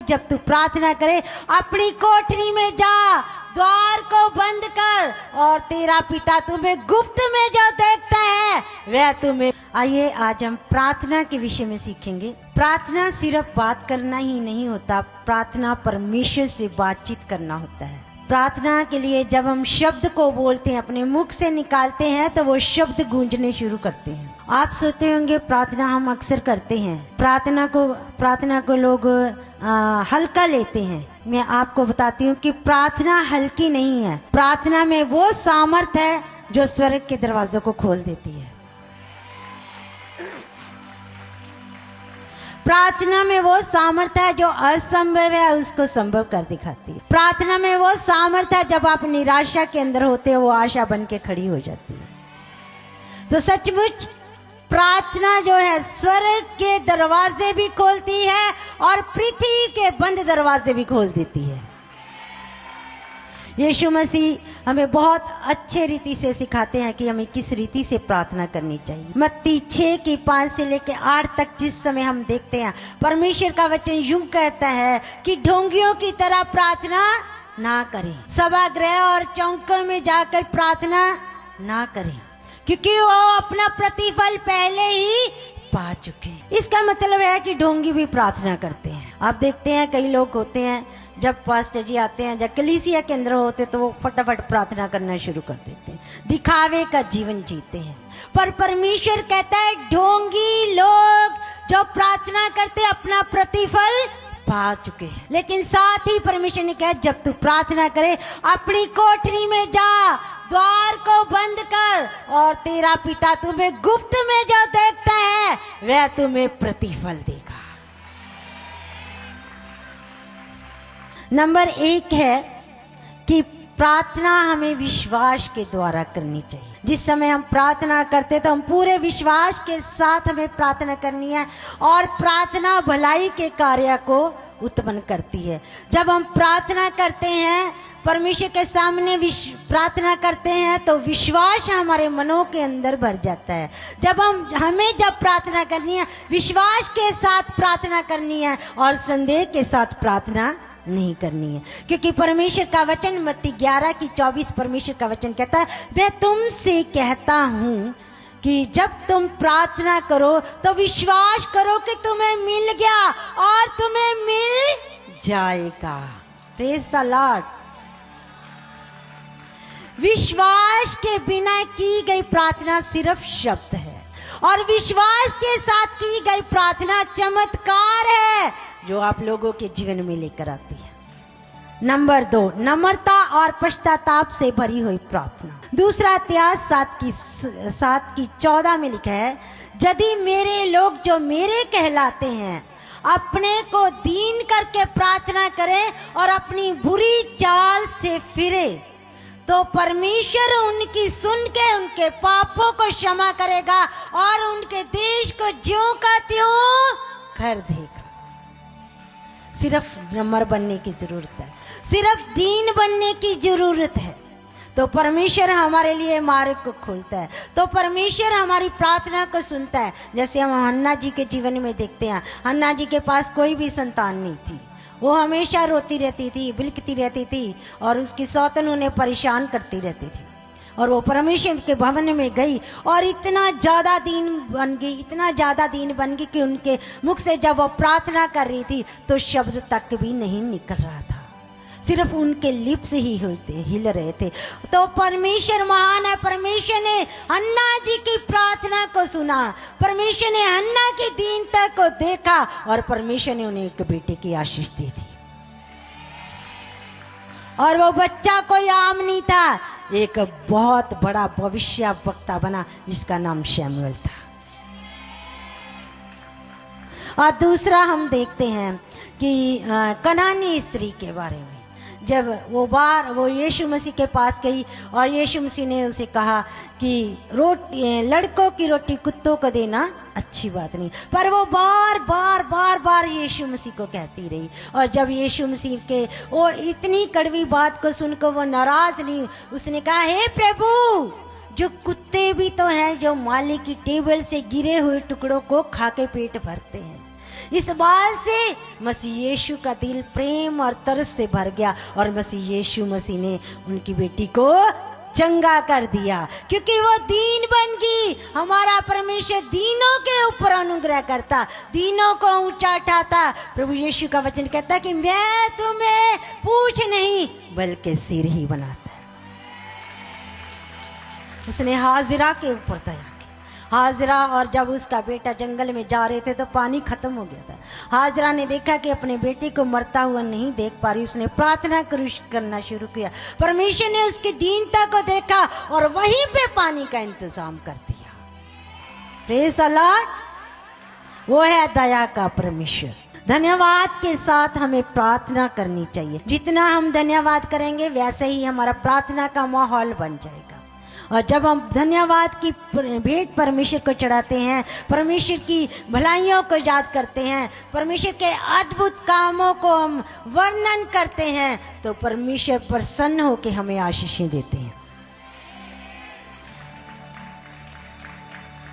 जब तू प्रार्थना करे अपनी कोठरी में जा, द्वार को बंद कर और तेरा पिता तुम्हें गुप्त में जो देखता है वह तुम्हें। आइए आज हम प्रार्थना के विषय में सीखेंगे। प्रार्थना सिर्फ बात करना ही नहीं होता, प्रार्थना परमेश्वर से बातचीत करना होता है। प्रार्थना के लिए जब हम शब्द को बोलते हैं, अपने मुख से निकालते हैं, तो वो शब्द गूंजने शुरू करते हैं। आप सोचते होंगे प्रार्थना हम अक्सर करते हैं, प्रार्थना को लोग हल्का लेते हैं। मैं आपको बताती हूँ कि प्रार्थना हल्की नहीं है। प्रार्थना में वो सामर्थ है जो स्वर्ग के दरवाजों को खोल देती है। प्रार्थना में वो सामर्थ है जो असंभव है उसको संभव कर दिखाती है। प्रार्थना में वो सामर्थ है जब आप निराशा के अंदर होते हो वो आशा बन के खड़ी हो जाती है। तो सचमुच प्रार्थना जो है स्वर्ग के दरवाजे भी खोलती है और पृथ्वी के बंद दरवाजे भी खोल देती है। यीशु मसीह हमें बहुत अच्छे रीति से सिखाते हैं कि हमें किस रीति से प्रार्थना करनी चाहिए। मत्ती 6:5 से लेकर 8 तक जिस समय हम देखते हैं, परमेश्वर का वचन यूं कहता है कि ढोंगियों की तरह प्रार्थना ना करें, सभागृह और चौकों में जाकर प्रार्थना ना करें, क्योंकि वो अपना प्रतिफल पहले ही पा चुके हैं। इसका मतलब है कि ढोंगी भी प्रार्थना करते हैं। आप देखते हैं कई लोग होते हैं, जब पास्टर जी आते हैं, जब कलीसिया के अंदर होते तो वो फटाफट प्रार्थना करना शुरू कर देते हैं, दिखावे का जीवन जीते हैं। पर परमेश्वर कहता है ढोंगी लोग जो प्रार्थना करते अपना प्रतिफल पा चुके हैं। लेकिन साथ ही परमेश्वर ने कहा जब तू प्रार्थना करे अपनी कोठरी में जा, द्वार को बंद कर और तेरा पिता तुम्हें गुप्त में जो देखता है वह तुम्हें प्रतिफल देगा। नंबर 1 है कि प्रार्थना हमें विश्वास के द्वारा करनी चाहिए। जिस समय हम प्रार्थना करते तो हम पूरे विश्वास के साथ हमें प्रार्थना करनी है और प्रार्थना भलाई के कार्य को उत्पन्न करती है। जब हम प्रार्थना करते हैं, परमेश्वर के सामने प्रार्थना करते हैं तो विश्वास हमारे मनों के अंदर भर जाता है। हमें जब प्रार्थना करनी है विश्वास के साथ प्रार्थना करनी है और संदेह के साथ प्रार्थना नहीं करनी है, क्योंकि परमेश्वर का वचन मत्ती 11:24 परमेश्वर का वचन कहता है मैं तुमसे कहता हूँ कि जब तुम प्रार्थना करो तो विश्वास करो कि तुम्हें मिल गया और तुम्हें मिल जाएगा। Praise the Lord. विश्वास के बिना की गई प्रार्थना सिर्फ शब्द है और विश्वास के साथ की गई प्रार्थना चमत्कार है जो आप लोगों के जीवन में लेकर आती है। नंबर 2, नम्रता और पश्चाताप से भरी हुई प्रार्थना। दूसरा इतिहास 7:14 में लिखा है यदि मेरे लोग जो मेरे कहलाते हैं अपने को दीन करके प्रार्थना करें और अपनी बुरी चाल से फिरे तो परमेश्वर उनकी सुन के उनके पापों को क्षमा करेगा और उनके देश को ज्यों का त्यों कर देगा। सिर्फ नम्र बनने की जरूरत है, सिर्फ दीन बनने की जरूरत है तो परमेश्वर हमारे लिए मार्ग को खोलता है, तो परमेश्वर हमारी प्रार्थना को सुनता है। जैसे हम हन्ना जी के जीवन में देखते हैं, हन्ना जी के पास कोई भी संतान नहीं थी, वो हमेशा रोती रहती थी, बिलखती रहती थी और उसकी सौतन उन्हें परेशान करती रहती थी। और वो परमेश्वर के भवन में गई और इतना ज़्यादा दीन बन गई कि उनके मुख से जब वो प्रार्थना कर रही थी तो शब्द तक भी नहीं निकल रहा था, सिर्फ उनके लिप्स ही हिल रहे थे। तो परमेश्वर महान है। परमेश्वर ने हन्ना जी की प्रार्थना को सुना, परमेश्वर ने हन्ना की दीनता को देखा और परमेश्वर ने उन्हें एक बेटे की आशीष दी थी। और वो बच्चा कोई आम नहीं था, एक बहुत बड़ा भविष्यवक्ता बना जिसका नाम शमूएल था। और दूसरा हम देखते हैं कि कनानी स्त्री के बारे में, जब वो यीशु मसीह के पास गई और यीशु मसीह ने उसे कहा कि लड़कों की रोटी कुत्तों को देना अच्छी बात नहीं, पर वो बार बार यीशु मसीह को कहती रही। और जब यीशु मसीह के वो इतनी कड़वी बात को सुनकर वो नाराज नहीं, उसने कहा हे प्रभु, जो कुत्ते भी तो हैं जो मालिक की टेबल से गिरे हुए टुकड़ों को खा के पेट भरते हैं, इस बात से मसीह यीशु का दिल प्रेम और तरस से भर गया और मसीह यीशु मसीह ने उनकी बेटी को चंगा कर दिया, क्योंकि वो दीन बन गई। हमारा परमेश्वर दीनों के ऊपर अनुग्रह करता, दीनों को ऊंचा उठाता। प्रभु यीशु का वचन कहता कि मैं तुम्हें पूछ नहीं बल्कि सिर ही बनाता है। उसने हाजिरा के ऊपर दया की। हाजिरा, और जब उसका बेटा जंगल में जा रहे थे तो पानी खत्म हो गया था। हाजिरा ने देखा कि अपने बेटे को मरता हुआ नहीं देख पा रही, उसने प्रार्थना करना शुरू किया। परमेश्वर ने उसकी दीनता को देखा और वहीं पे पानी का इंतजाम कर दिया। Praise the Lord. वो है दया का परमेश्वर। धन्यवाद के साथ हमें प्रार्थना करनी चाहिए। जितना हम धन्यवाद करेंगे वैसे ही हमारा प्रार्थना का माहौल बन जाएगा। और जब हम धन्यवाद की भेंट परमेश्वर को चढ़ाते हैं, परमेश्वर की भलाइयों को याद करते हैं, परमेश्वर के अद्भुत कामों को हम वर्णन करते हैं, तो परमेश्वर प्रसन्न होकर हमें आशीषें देते हैं।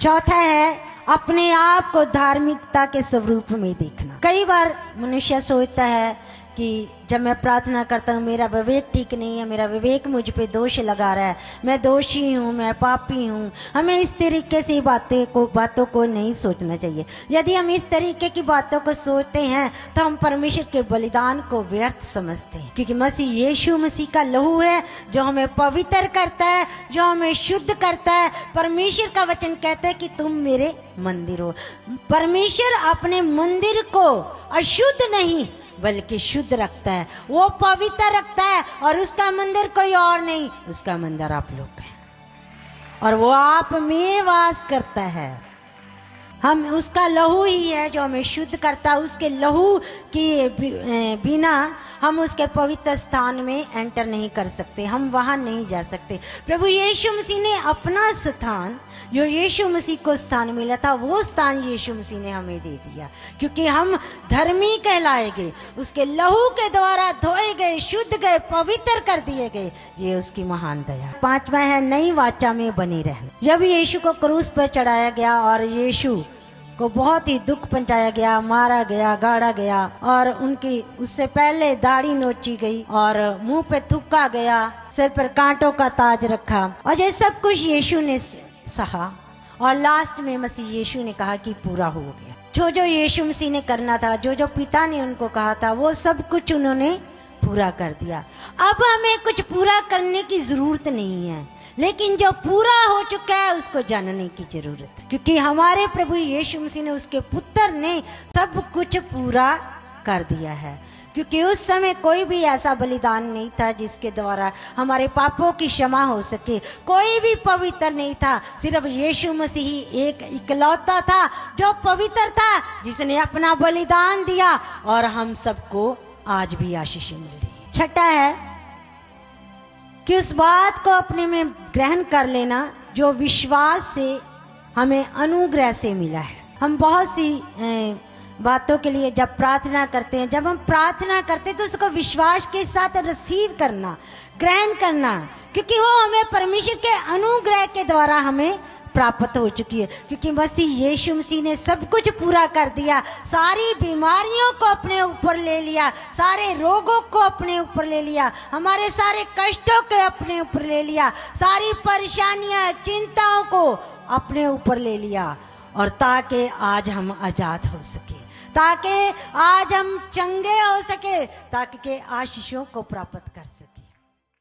चौथा है अपने आप को धार्मिकता के स्वरूप में देखना। कई बार मनुष्य सोचता है कि जब मैं प्रार्थना करता हूँ मेरा विवेक ठीक नहीं है, मेरा विवेक मुझ पे दोष लगा रहा है, मैं दोषी हूँ, मैं पापी हूँ। हमें इस तरीके से बातों को नहीं सोचना चाहिए। यदि हम इस तरीके की बातों को सोचते हैं तो हम परमेश्वर के बलिदान को व्यर्थ समझते हैं, क्योंकि मसीह यीशु मसीह का लहू है जो हमें पवित्र करता है, जो हमें शुद्ध करता है। परमेश्वर का वचन कहता है कि तुम मेरे मंदिर हो। परमेश्वर अपने मंदिर को अशुद्ध नहीं बल्कि शुद्ध रखता है, वो पवित्र रखता है, और उसका मंदिर कोई और नहीं, उसका मंदिर आप लोग हैं और वो आप में वास करता है। हम उसका लहू ही है जो हमें शुद्ध करता है। उसके लहू के बिना हम उसके पवित्र स्थान में एंटर नहीं कर सकते, हम वहाँ नहीं जा सकते। प्रभु यीशु मसीह ने अपना स्थान, जो यीशु मसीह को स्थान मिला था, वो स्थान यीशु मसीह ने हमें दे दिया, क्योंकि हम धर्मी कहलाएंगे, उसके लहू के द्वारा धोए गए, शुद्ध गए, पवित्र कर दिए गए। ये उसकी महान दया। पांचवा है नई वाचा में बने रहना। जब यीशु को क्रूस पर चढ़ाया गया और यीशु को बहुत ही दुख पहुंचाया गया, मारा गया, गाड़ा गया, और उनकी उससे पहले दाढ़ी नोची गई और मुंह पे थूका गया, सिर पर कांटों का ताज रखा, और ये सब कुछ यीशु ने सहा, और लास्ट में मसीह यीशु ने कहा कि पूरा हो गया। जो यीशु मसीह ने करना था, जो पिता ने उनको कहा था, वो सब कुछ उन्होंने पूरा कर दिया। अब हमें कुछ पूरा करने की जरूरत नहीं है, लेकिन जो पूरा हो चुका है उसको जानने की जरूरत है, क्योंकि हमारे प्रभु यीशु मसीह ने, उसके पुत्र ने सब कुछ पूरा कर दिया है। क्योंकि उस समय कोई भी ऐसा बलिदान नहीं था जिसके द्वारा हमारे पापों की क्षमा हो सके, कोई भी पवित्र नहीं था, सिर्फ यीशु मसीह ही एक इकलौता था जो पवित्र था, जिसने अपना बलिदान दिया, और हम सबको आज भी आशीष मिल रही है। छठा है कि उस बात को अपने में ग्रहण कर लेना जो विश्वास से हमें अनुग्रह से मिला है। हम बहुत सी बातों के लिए जब प्रार्थना करते हैं, जब हम प्रार्थना करते हैं तो उसको विश्वास के साथ रिसीव करना, ग्रहण करना, क्योंकि वो हमें परमेश्वर के अनुग्रह के द्वारा हमें प्राप्त हो चुकी है। क्योंकि मसीह यीशु मसीह ने सब कुछ पूरा कर दिया, सारी बीमारियों को अपने ऊपर ले लिया, सारे रोगों को अपने ऊपर ले लिया, हमारे सारे कष्टों को अपने ऊपर ले लिया, सारी परेशानियां, चिंताओं को अपने ऊपर ले लिया, और ताकि आज हम आजाद हो सके, ताकि आज हम चंगे हो सके, ताकि आशीषों को प्राप्त कर सके।